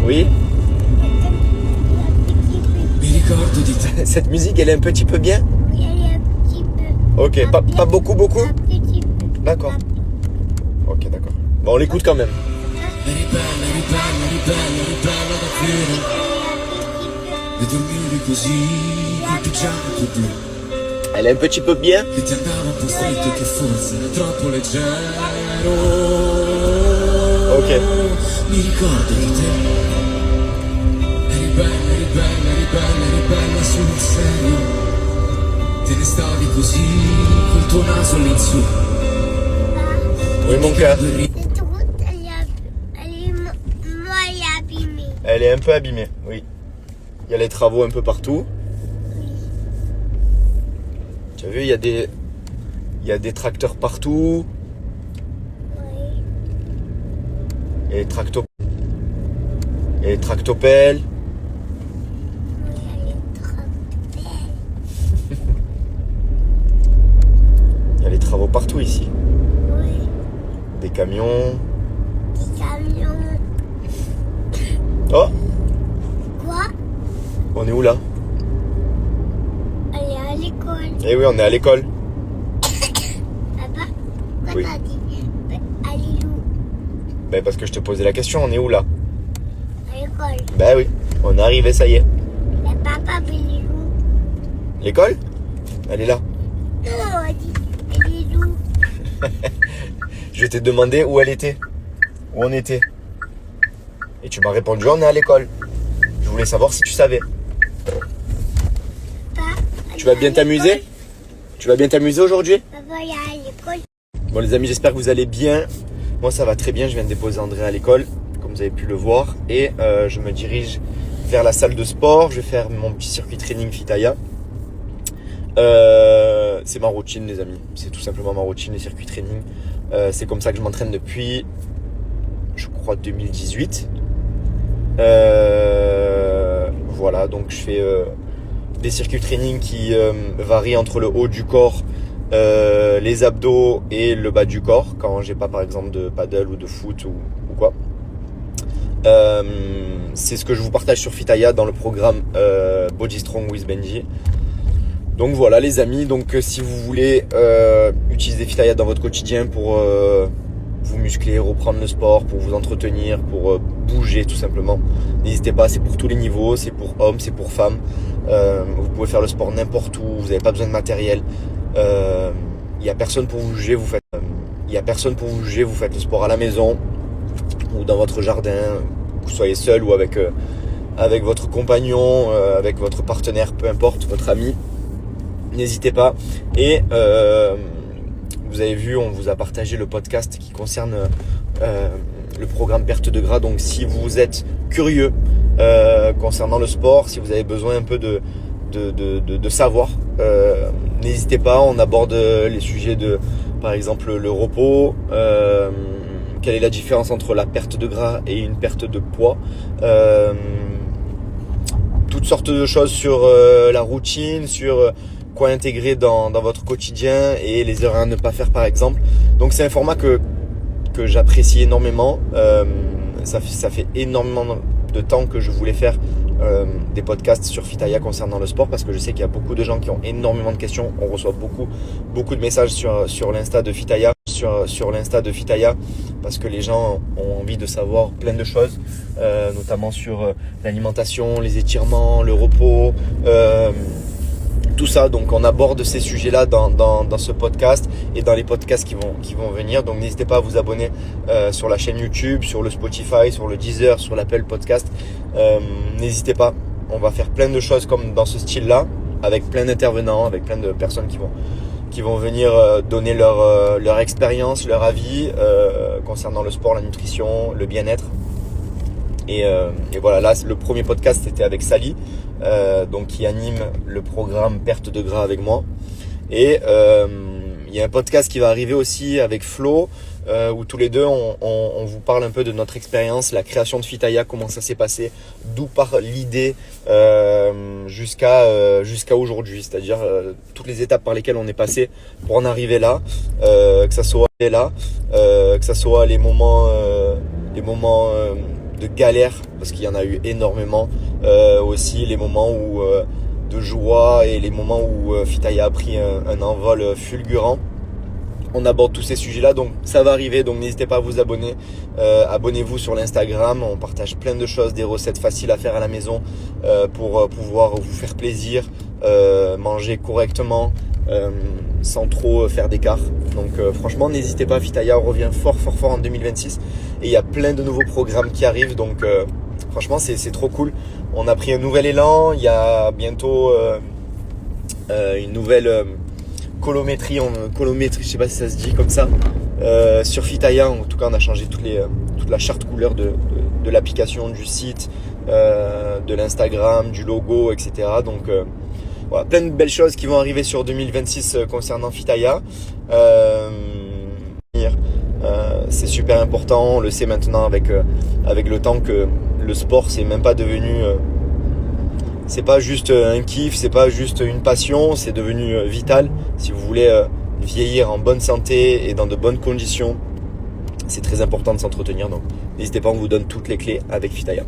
Oui. Cette musique, elle est un petit peu bien? Oui, elle est un petit peu. Ok, pas beaucoup? Un petit peu. D'accord. Ok, d'accord. Bon, on l'écoute quand même. Elle est un petit peu bien? Ok. Oui, mon cœur. Cette route, elle est molle et abîmée. Elle est un peu abîmée, oui. Il y a les travaux un peu partout. Tu as vu, il y a des tracteurs partout. Oui. Il y a les tractopelles. Oui, elle est trop belle. Il y a les travaux partout ici. Oui. Des camions. Des camions. Oh, Quoi? on est où là? Elle est à l'école. Eh oui, on est à l'école. Papa, quoi Oui. t'as dit? Elle est où? Ben parce que je te posais la question, on est où là? À l'école. Ben oui, on est arrivé, ça y est. Mais papa, elle est où? L'école? Elle est là. Non, elle dit, elle est où? Je t'ai demandé où elle était. Où on était. Et tu m'as répondu, on est à l'école. Je voulais savoir si tu savais. Papa, Tu vas bien t'amuser? Tu vas bien t'amuser aujourd'hui? Papa, il est à l'école. Bon les amis, j'espère que vous allez bien. Moi ça va très bien, je viens de déposer André à l'école, comme vous avez pu le voir. Et je me dirige vers la salle de sport. Je vais faire mon petit circuit training Fitaya. C'est ma routine les amis. C'est tout simplement ma routine, les circuits training. C'est comme ça que je m'entraîne depuis, je crois, 2018. Voilà, donc je fais des circuits training qui varient entre le haut du corps, les abdos et le bas du corps, quand j'ai pas par exemple de paddle ou de foot ou quoi. C'est ce que je vous partage sur Fitaya dans le programme Body Strong with Benji. Donc voilà les amis, donc si vous voulez utiliser Fitaya dans votre quotidien pour vous muscler, reprendre le sport, pour vous entretenir, pour bouger tout simplement, n'hésitez pas, c'est pour tous les niveaux, c'est pour hommes, c'est pour femmes. Vous pouvez faire le sport n'importe où, vous n'avez pas besoin de matériel. Il n'y a personne pour vous juger, vous faites le sport à la maison ou dans votre jardin, que vous soyez seul ou avec votre compagnon, avec votre partenaire, peu importe, votre ami. N'hésitez pas. Et vous avez vu, on vous a partagé le podcast qui concerne le programme perte de gras. Donc si vous êtes curieux concernant le sport, si vous avez besoin un peu de savoir, n'hésitez pas. On aborde les sujets de, par exemple, le repos, quelle est la différence entre la perte de gras et une perte de poids, toutes sortes de choses sur la routine, sur quoi intégrer dans votre quotidien et les erreurs à ne pas faire par exemple. Donc c'est un format que j'apprécie énormément. Ça fait énormément de temps que je voulais faire des podcasts sur Fitaya concernant le sport, parce que je sais qu'il y a beaucoup de gens qui ont énormément de questions. On reçoit beaucoup de messages sur l'insta de Fitaya, sur l'insta de Fitaya, parce que les gens ont envie de savoir plein de choses, notamment sur l'alimentation, les étirements, le repos, tout ça. Donc on aborde ces sujets-là dans ce podcast et dans les podcasts qui vont venir. Donc n'hésitez pas à vous abonner sur la chaîne YouTube, sur le Spotify, sur le Deezer, sur l'Apple Podcast. N'hésitez pas, on va faire plein de choses comme dans ce style-là, avec plein d'intervenants, avec plein de personnes qui vont venir donner leur expérience, leur avis concernant le sport, la nutrition, le bien-être. Et voilà, là le premier podcast c'était avec Sally, donc qui anime le programme perte de gras avec moi. Et il y a un podcast qui va arriver aussi avec Flo, où tous les deux on vous parle un peu de notre expérience, la création de Fitaya, comment ça s'est passé, d'où part l'idée jusqu'à aujourd'hui, c'est-à-dire toutes les étapes par lesquelles on est passé pour en arriver là, que ça soit les moments de galères, parce qu'il y en a eu énormément, aussi les moments où de joie et les moments où Fitaya a pris un envol fulgurant. On aborde tous ces sujets-là, donc ça va arriver, donc n'hésitez pas à vous abonner. Abonnez-vous sur l'Instagram, on partage plein de choses, des recettes faciles à faire à la maison pour pouvoir vous faire plaisir, manger correctement, sans trop faire d'écart. Donc franchement, n'hésitez pas, Fitaya revient fort en 2026 et il y a plein de nouveaux programmes qui arrivent, donc franchement c'est trop cool. On a pris un nouvel élan, il y a bientôt une nouvelle colométrie, je sais pas si ça se dit comme ça, sur Fitaya. En tout cas, on a changé toute la charte couleur de l'application, du site, de l'Instagram, du logo, etc. Donc voilà, plein de belles choses qui vont arriver sur 2026 concernant Fitaya. C'est super important, on le sait maintenant avec le temps que le sport c'est même pas devenu c'est pas juste un kiff, c'est pas juste une passion, c'est devenu vital. Si vous voulez vieillir en bonne santé et dans de bonnes conditions, c'est très important de s'entretenir. Donc n'hésitez pas, on vous donne toutes les clés avec Fitaya.